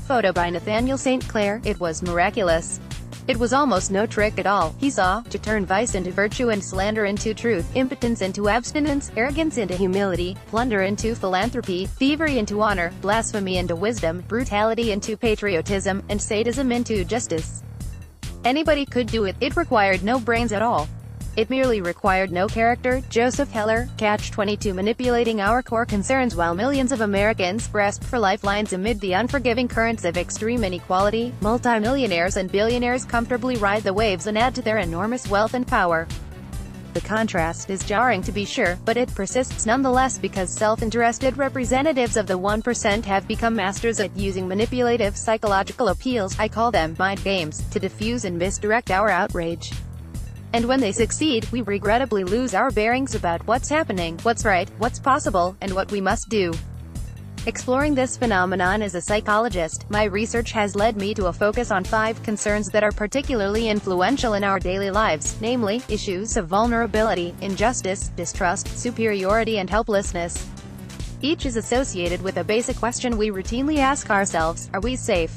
Photo by Nathaniel St. Clair. It was miraculous. It was almost no trick at all. He saw, to turn vice into virtue and slander into truth, impotence into abstinence, arrogance into humility, plunder into philanthropy, thievery into honor, blasphemy into wisdom, brutality into patriotism, and sadism into justice. Anybody could do it. It required no brains at all. It merely required no character. Joseph Heller, Catch-22, manipulating our core concerns while millions of Americans grasp for lifelines amid the unforgiving currents of extreme inequality. Multimillionaires and billionaires comfortably ride the waves and add to their enormous wealth and power. The contrast is jarring to be sure, but it persists nonetheless because self-interested representatives of the 1% have become masters at using manipulative psychological appeals, I call them mind games, to diffuse and misdirect our outrage. And when they succeed, we regrettably lose our bearings about what's happening, what's right, what's possible, and what we must do. Exploring this phenomenon as a psychologist, my research has led me to a focus on 5 concerns that are particularly influential in our daily lives, namely, issues of vulnerability, injustice, distrust, superiority and helplessness. Each is associated with a basic question we routinely ask ourselves: are we safe?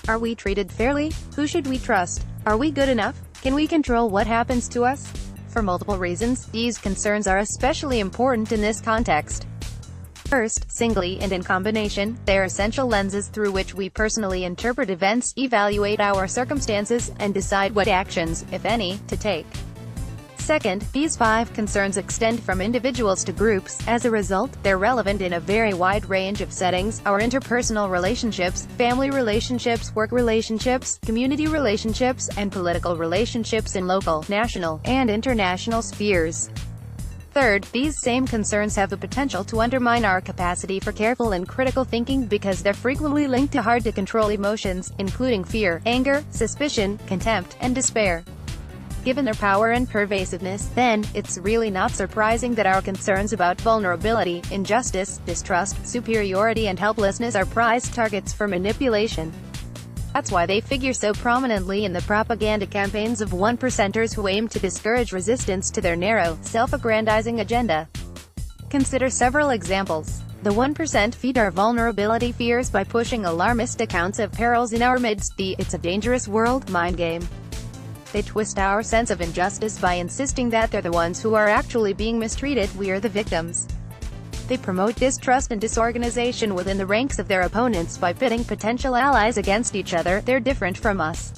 Are we treated fairly? Who should we trust? Are we good enough? Can we control what happens to us? For multiple reasons, these concerns are especially important in this context. First, singly and in combination, they are essential lenses through which we personally interpret events, evaluate our circumstances, and decide what actions, if any, to take. Second, these 5 concerns extend from individuals to groups. As a result, they're relevant in a very wide range of settings: our interpersonal relationships, family relationships, work relationships, community relationships, and political relationships in local, national, and international spheres. Third, these same concerns have the potential to undermine our capacity for careful and critical thinking because they're frequently linked to hard-to-control emotions, including fear, anger, suspicion, contempt, and despair. Given their power and pervasiveness, then, it's really not surprising that our concerns about vulnerability, injustice, distrust, superiority and helplessness are prized targets for manipulation. That's why they figure so prominently in the propaganda campaigns of 1%ers who aim to discourage resistance to their narrow, self-aggrandizing agenda. Consider several examples. The 1% feed our vulnerability fears by pushing alarmist accounts of perils in our midst, the "it's a dangerous world" mind game. They twist our sense of injustice by insisting that they're the ones who are actually being mistreated, we are the victims. They promote distrust and disorganization within the ranks of their opponents by pitting potential allies against each other. They're different from us.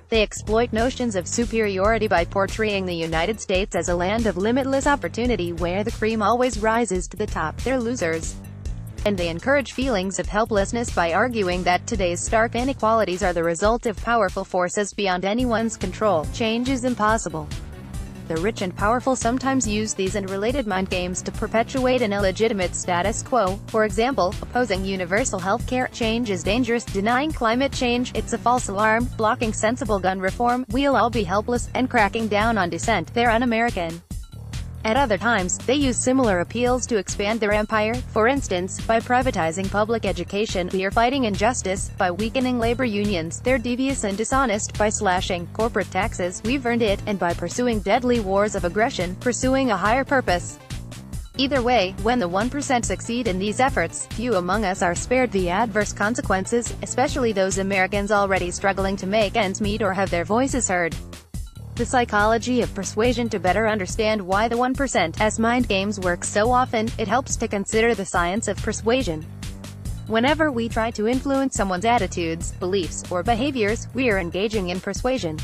They exploit notions of superiority by portraying the United States as a land of limitless opportunity where the cream always rises to the top. They're losers. And they encourage feelings of helplessness by arguing that today's stark inequalities are the result of powerful forces beyond anyone's control. Change is impossible. The rich and powerful sometimes use these and related mind games to perpetuate an illegitimate status quo. For example, opposing universal health care, change is dangerous, denying climate change, it's a false alarm, blocking sensible gun reform, we'll all be helpless, and cracking down on dissent, they're un-American. At other times, they use similar appeals to expand their empire. For instance, by privatizing public education, they're fighting injustice. By weakening labor unions, they're devious and dishonest. By slashing corporate taxes, we've earned it. And by pursuing deadly wars of aggression, pursuing a higher purpose. Either way, when the 1% succeed in these efforts, few among us are spared the adverse consequences, especially those Americans already struggling to make ends meet or have their voices heard. The psychology of persuasion. To better understand why the 1%'s mind games work so often, it helps to consider the science of persuasion. Whenever we try to influence someone's attitudes, beliefs, or behaviors, we are engaging in persuasion.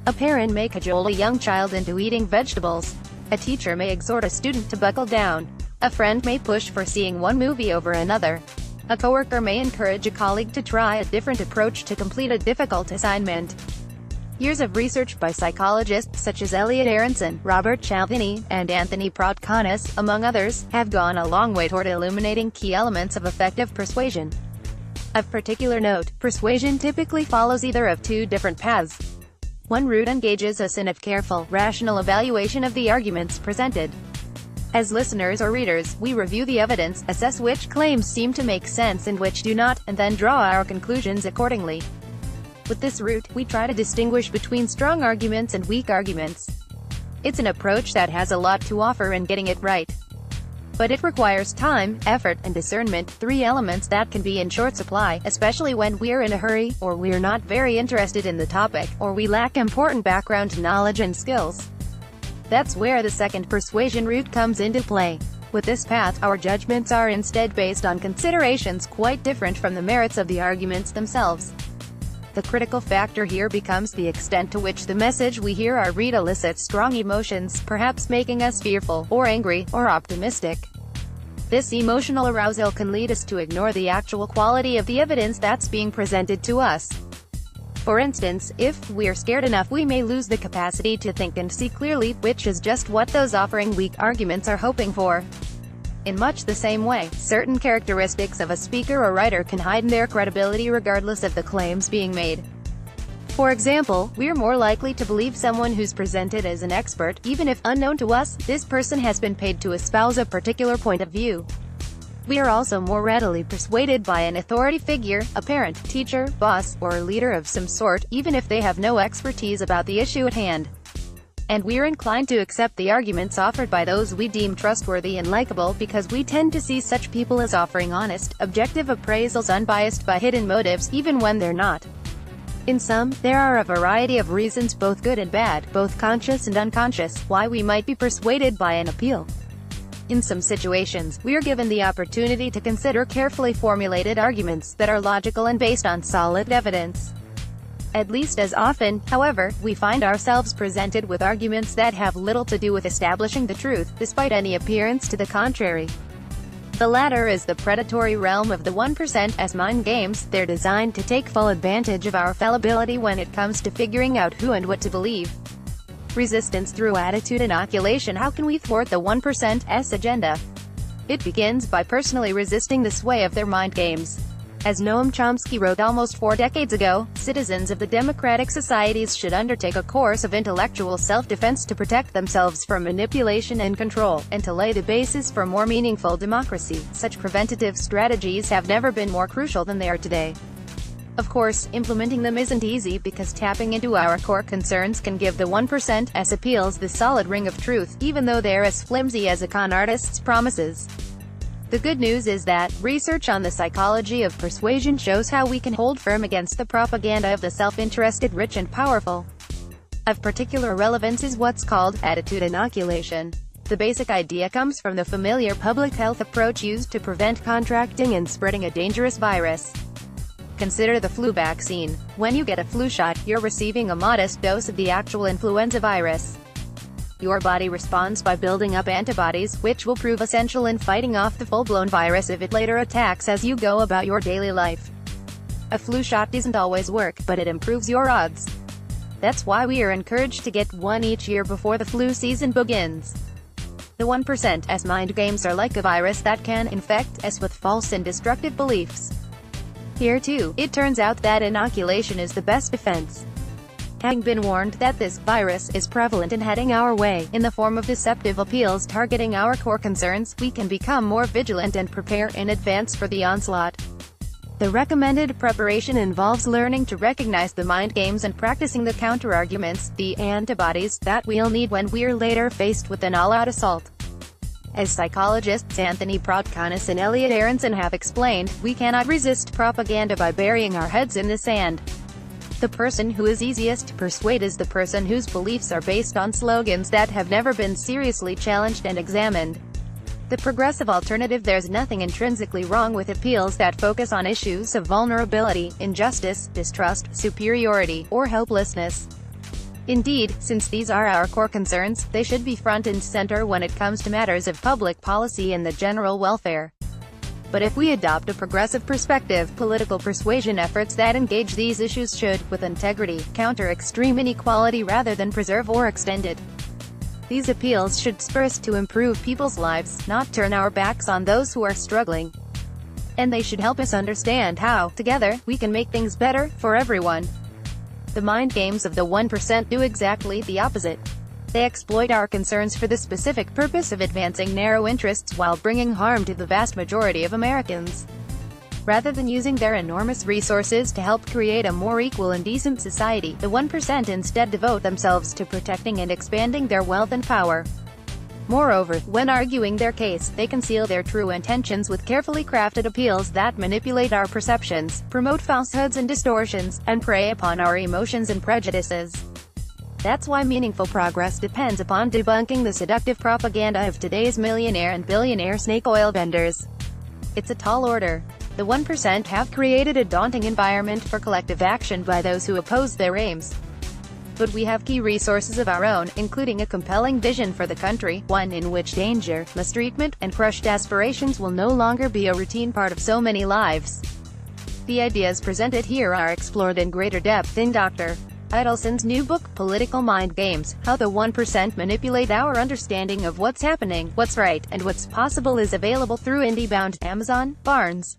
A parent may cajole a young child into eating vegetables. A teacher may exhort a student to buckle down. A friend may push for seeing one movie over another. A coworker may encourage a colleague to try a different approach to complete a difficult assignment. Years of research by psychologists such as Elliot Aronson, Robert Cialdini, and Anthony Proudkonis, among others, have gone a long way toward illuminating key elements of effective persuasion. Of particular note, persuasion typically follows either of 2 different paths. One route engages us in a careful, rational evaluation of the arguments presented. As listeners or readers, we review the evidence, assess which claims seem to make sense and which do not, and then draw our conclusions accordingly. With this route, we try to distinguish between strong arguments and weak arguments. It's an approach that has a lot to offer in getting it right. But it requires time, effort, and discernment, three elements that can be in short supply, especially when we're in a hurry, or we're not very interested in the topic, or we lack important background knowledge and skills. That's where the second persuasion route comes into play. With this path, our judgments are instead based on considerations quite different from the merits of the arguments themselves. The critical factor here becomes the extent to which the message we hear or read elicits strong emotions, perhaps making us fearful, or angry, or optimistic. This emotional arousal can lead us to ignore the actual quality of the evidence that's being presented to us. For instance, if we're scared enough, we may lose the capacity to think and see clearly, which is just what those offering weak arguments are hoping for. In much the same way, certain characteristics of a speaker or writer can heighten their credibility regardless of the claims being made. For example, we're more likely to believe someone who's presented as an expert, even if unknown to us, this person has been paid to espouse a particular point of view. We are also more readily persuaded by an authority figure, a parent, teacher, boss, or leader of some sort, even if they have no expertise about the issue at hand. And we're inclined to accept the arguments offered by those we deem trustworthy and likable because we tend to see such people as offering honest, objective appraisals unbiased by hidden motives, even when they're not. In sum, there are a variety of reasons, both good and bad, both conscious and unconscious, why we might be persuaded by an appeal. In some situations, we are given the opportunity to consider carefully formulated arguments that are logical and based on solid evidence. At least as often, however, we find ourselves presented with arguments that have little to do with establishing the truth, despite any appearance to the contrary. The latter is the predatory realm of the 1% as mind games. They're designed to take full advantage of our fallibility when it comes to figuring out who and what to believe. Resistance through attitude inoculation. How can we thwart the 1%'s agenda? It begins by personally resisting the sway of their mind games. As Noam Chomsky wrote almost 4 decades ago, citizens of the democratic societies should undertake a course of intellectual self-defense to protect themselves from manipulation and control, and to lay the basis for more meaningful democracy. Such preventative strategies have never been more crucial than they are today. Of course, implementing them isn't easy because tapping into our core concerns can give the 1%'s appeals the solid ring of truth, even though they're as flimsy as a con artist's promises. The good news is that research on the psychology of persuasion shows how we can hold firm against the propaganda of the self-interested rich and powerful. Of particular relevance is what's called attitude inoculation. The basic idea comes from the familiar public health approach used to prevent contracting and spreading a dangerous virus. Consider the flu vaccine. When you get a flu shot, you're receiving a modest dose of the actual influenza virus. Your body responds by building up antibodies, which will prove essential in fighting off the full-blown virus if it later attacks as you go about your daily life. A flu shot doesn't always work, but it improves your odds. That's why we are encouraged to get one each year before the flu season begins. The 1%'s mind games are like a virus that can infect us with false and destructive beliefs. Here too, it turns out that inoculation is the best defense. Having been warned that this virus is prevalent and heading our way, in the form of deceptive appeals targeting our core concerns, we can become more vigilant and prepare in advance for the onslaught. The recommended preparation involves learning to recognize the mind games and practicing the counter-arguments, the antibodies, that we'll need when we're later faced with an all-out assault. As psychologists Anthony Proudkonis and Elliot Aronson have explained, we cannot resist propaganda by burying our heads in the sand. The person who is easiest to persuade is the person whose beliefs are based on slogans that have never been seriously challenged and examined. The progressive alternative. There's nothing intrinsically wrong with appeals that focus on issues of vulnerability, injustice, distrust, superiority, or helplessness. Indeed, since these are our core concerns, they should be front and center when it comes to matters of public policy and the general welfare. But if we adopt a progressive perspective, political persuasion efforts that engage these issues should, with integrity, counter extreme inequality rather than preserve or extend it. These appeals should spur us to improve people's lives, not turn our backs on those who are struggling. And they should help us understand how, together, we can make things better, for everyone. The mind games of the 1% do exactly the opposite. They exploit our concerns for the specific purpose of advancing narrow interests while bringing harm to the vast majority of Americans. Rather than using their enormous resources to help create a more equal and decent society, the 1% instead devote themselves to protecting and expanding their wealth and power. Moreover, when arguing their case, they conceal their true intentions with carefully crafted appeals that manipulate our perceptions, promote falsehoods and distortions, and prey upon our emotions and prejudices. That's why meaningful progress depends upon debunking the seductive propaganda of today's millionaire and billionaire snake oil vendors. It's a tall order. The 1% have created a daunting environment for collective action by those who oppose their aims. But we have key resources of our own, including a compelling vision for the country, one in which danger, mistreatment, and crushed aspirations will no longer be a routine part of so many lives. The ideas presented here are explored in greater depth in Dr. Idelson's new book, Political Mind Games: How the 1% Manipulate Our Understanding of What's Happening, What's Right, and What's Possible, is available through IndieBound, Amazon, Barnes.